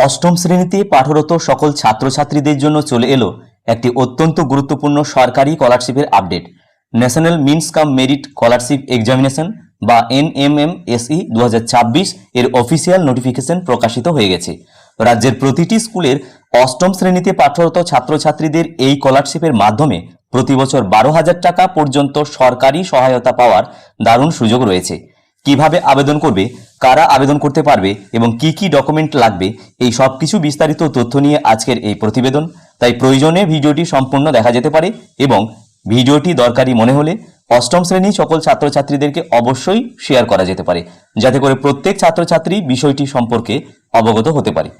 অষ্টম শ্রেণীতে পাঠরত সকল ছাত্রছাত্রীদের জন্য চলে এলো একটি অত্যন্ত গুরুত্বপূর্ণ সরকারি স্কলারশিপের আপডেট। ন্যাশনাল মিনস কাম মেরিট স্কলারশিপ এক্সামিনেশন বা NMMSE 2026 এর অফিসিয়াল নোটিফিকেশন প্রকাশিত হয়ে গেছে। রাজ্যের প্রতিটি স্কুলের অষ্টম শ্রেণীতে পাঠরত ছাত্রছাত্রীদের এই স্কলারশিপের মাধ্যমে প্রতি বছর 12,000 টাকা পর্যন্ত সরকারি সহায়তা পাওয়ার দারুণ সুযোগ রয়েছে। কিভাবে আবেদন করবে, কারা আবেদন করতে পারবে এবং কি কি ডকুমেন্ট লাগবে, এই সব কিছু বিস্তারিত তথ্য নিয়ে আজকের এই প্রতিবেদন। তাই প্রয়োজনে ভিডিওটি সম্পূর্ণ দেখা যেতে পারে এবং ভিডিওটি দরকারি মনে হলে অষ্টম শ্রেণী সকল ছাত্রছাত্রীদেরকে অবশ্যই শেয়ার করা যেতে পারে, যাতে করে প্রত্যেক ছাত্রছাত্রী বিষয়টি সম্পর্কে অবগত হতে পারে।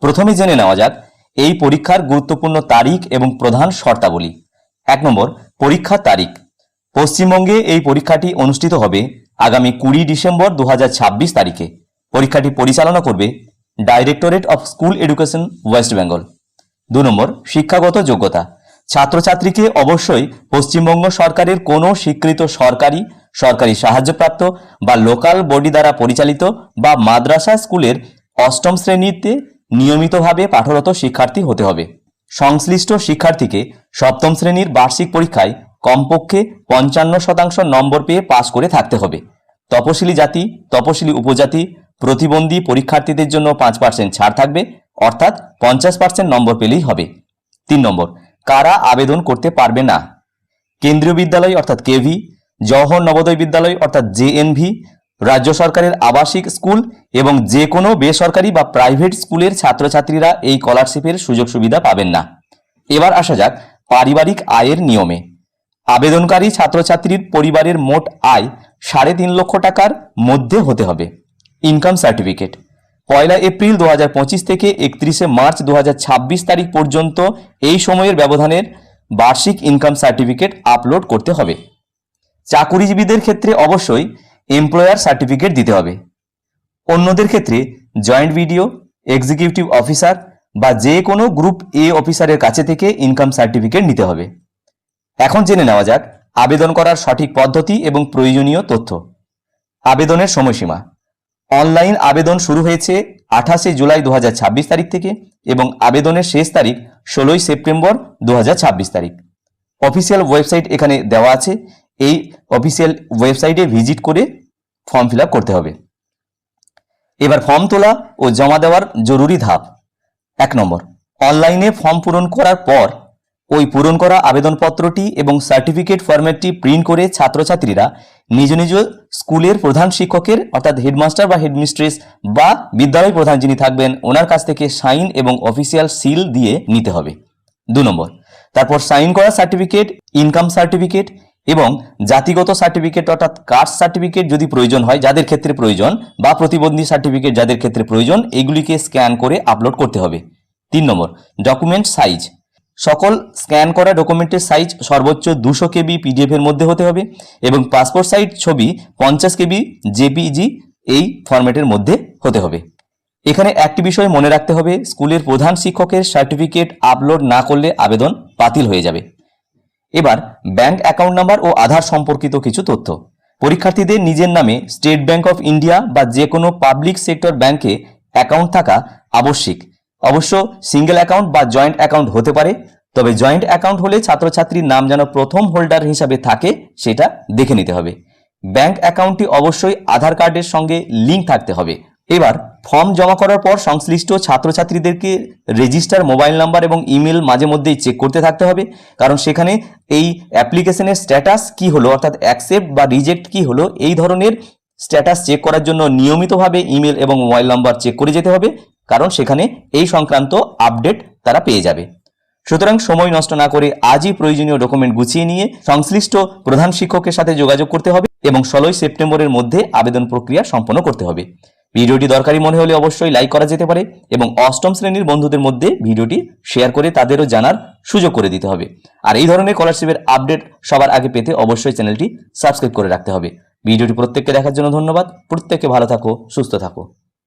প্রথমে জেনে নেওয়া যাক এই পরীক্ষার গুরুত্বপূর্ণ তারিখ এবং প্রধান শর্তাবলী। 1 নম্বর, পরীক্ষার তারিখ। পশ্চিমবঙ্গে এই পরীক্ষাটি অনুষ্ঠিত হবে আগামী 20 ডিসেম্বর 2026 তারিখে। পরীক্ষাটি পরিচালনা করবে directorate of school education, West Bengal. 2 নম্বর, শিক্ষাগত যোগ্যতা। ছাত্রছাত্রীকে অবশ্যই পশ্চিমবঙ্গ সরকারের কোনো স্বীকৃত সরকারি সাহায্যপ্রাপ্ত বা লোকাল বডি দ্বারা পরিচালিত বা মাদ্রাসা স্কুলের অষ্টম শ্রেণীতে নিয়মিতভাবে পাঠরত শিক্ষার্থী হতে হবে। সংশ্লিষ্ট শিক্ষার্থীকে সপ্তম শ্রেণীর বার্ষিক পরীক্ষায় কমপক্ষে 55% নম্বর পেয়ে পাশ করে থাকতে হবে। তপশিলি জাতি, তপশিলি উপজাতি, প্রতিবন্ধী পরীক্ষার্থীদের জন্য 5% ছাড় থাকবে, অর্থাৎ 50% নম্বর পেলেই হবে। 3 নম্বর, কারা আবেদন করতে পারবে না। কেন্দ্রীয় বিদ্যালয় অর্থাৎ কেভি, জওহর নবোদয় বিদ্যালয় অর্থাৎ JNV, রাজ্য সরকারের আবাসিক স্কুল এবং যে কোনো বেসরকারি বা প্রাইভেট স্কুলের ছাত্রছাত্রীরা এই স্কলারশিপের সুযোগ সুবিধা পাবেন না। এবার আসা যাক পারিবারিক আয়ের নিয়মে। আবেদনকারী ছাত্রছাত্রীর পরিবারের মোট আয় 3.5 লক্ষ টাকার মধ্যে হতে হবে। ইনকাম সার্টিফিকেট 1 এপ্রিল 2025 থেকে 31 মার্চ 2026 তারিখ পর্যন্ত এই সময়ের ব্যবধানের বার্ষিক ইনকাম সার্টিফিকেট আপলোড করতে হবে। চাকুরিজীবীদের ক্ষেত্রে অবশ্যই এমপ্লয়ার সার্টিফিকেট দিতে হবে। অন্যদের ক্ষেত্রে জয়েন্ট ভিডিও, এক্সিকিউটিভ অফিসার বা যে কোনো গ্রুপ A অফিসারের কাছে থেকে ইনকাম সার্টিফিকেট নিতে হবে। এখন জেনে নেওয়া যাক আবেদন করার সঠিক পদ্ধতি এবং প্রয়োজনীয় তথ্য। আবেদনের সময়সীমা। অনলাইন আবেদন শুরু হয়েছে 28 জুলাই 2026 তারিখ থেকে এবং আবেদনের শেষ তারিখ 16 সেপ্টেম্বর 2026 তারিখ। অফিসিয়াল ওয়েবসাইট এখানে দেওয়া আছে, এই অফিসিয়াল ওয়েবসাইটে ভিজিট করে ফর্ম ফিল আপ করতে হবে। এবার ফর্ম তোলা ও জমা দেওয়ার জরুরি ধাপ। 1 নম্বর, অনলাইনে ফর্ম পূরণ করার পর ওই পূরণ করা আবেদনপত্রটি এবং সার্টিফিকেট ফরম্যাটটি প্রিন্ট করে ছাত্রছাত্রীরা নিজ নিজ স্কুলের প্রধান শিক্ষকের অর্থাৎ হেডমাস্টার বা হেডমিস্ট্রেস বা বিদ্যালয় প্রধান যিনি থাকবেন ওনার কাছ থেকে সাইন এবং অফিসিয়াল সিল দিয়ে নিতে হবে। 2 নম্বর, তারপর সাইন করা সার্টিফিকেট, ইনকাম সার্টিফিকেট এবং জাতিগত সার্টিফিকেট অর্থাৎ কাস্ট সার্টিফিকেট যদি প্রয়োজন হয়, যাদের ক্ষেত্রে প্রয়োজন, বা প্রতিবন্ধী সার্টিফিকেট যাদের ক্ষেত্রে প্রয়োজন, এগুলিকে স্ক্যান করে আপলোড করতে হবে। 3 নম্বর, ডকুমেন্ট সাইজ। সকল স্ক্যান করা ডকুমেন্টের সাইজ সর্বোচ্চ 200 KB PDF এর মধ্যে হতে হবে এবং পাসপোর্ট সাইজ ছবি 50 KB JPG এই ফরম্যাটের মধ্যে হতে হবে। এখানে একটি বিষয় মনে রাখতে হবে, স্কুলের প্রধান শিক্ষকের সার্টিফিকেট আপলোড না করলে আবেদন বাতিল হয়ে যাবে। এবার ব্যাংক অ্যাকাউন্ট নাম্বার ও আধার সম্পর্কিত কিছু তথ্য। পরীক্ষার্থীদের নিজের নামে স্টেট ব্যাংক অফ ইন্ডিয়া বা যে কোনো পাবলিক সেক্টর ব্যাংকে অ্যাকাউন্ট থাকা আবশ্যিক। অবশ্য সিঙ্গেল অ্যাকাউন্ট বা জয়েন্ট অ্যাকাউন্ট হতে পারে, তবে জয়েন্ট অ্যাকাউন্ট হলে ছাত্রছাত্রীর নাম যেন প্রথম হোল্ডার হিসাবে থাকে সেটা দেখে নিতে হবে। ব্যাংক অ্যাকাউন্টটি অবশ্যই আধার কার্ডের সঙ্গে লিঙ্ক থাকতে হবে। এবার ফর্ম জমা করার পর সংশ্লিষ্ট ছাত্রছাত্রীদেরকে রেজিস্টার মোবাইল নাম্বার এবং ইমেল মাঝে মধ্যেই চেক করতে থাকতে হবে, কারণ সেখানে এই অ্যাপ্লিকেশনের স্ট্যাটাস কি হলো অর্থাৎ অ্যাকসেপ্ট বা রিজেক্ট কি হলো এই ধরনের স্ট্যাটাস চেক করার জন্য নিয়মিতভাবে ইমেল এবং মোবাইল নাম্বার চেক করে যেতে হবে, কারণ সেখানে এই সংক্রান্ত আপডেট তারা পেয়ে যাবে। সুতরাং সময় নষ্ট না করে আজই প্রয়োজনীয় ডকুমেন্ট গুছিয়ে নিয়ে সংশ্লিষ্ট প্রধান শিক্ষকের সাথে যোগাযোগ করতে হবে এবং 16 সেপ্টেম্বরের মধ্যে আবেদন প্রক্রিয়া সম্পন্ন করতে হবে। ভিডিওটি দরকারি মনে হলে অবশ্যই লাইক করা যেতে পারে এবং অষ্টম শ্রেণীর বন্ধুদের মধ্যে ভিডিওটি শেয়ার করে তাদেরও জানার সুযোগ করে দিতে হবে। আর এই ধরনের স্কলারশিপের আপডেট সবার আগে পেতে অবশ্যই চ্যানেলটি সাবস্ক্রাইব করে রাখতে হবে। ভিডিওটি প্রত্যেককে দেখার জন্য ধন্যবাদ। প্রত্যেকে ভালো থাকো, সুস্থ থাকো।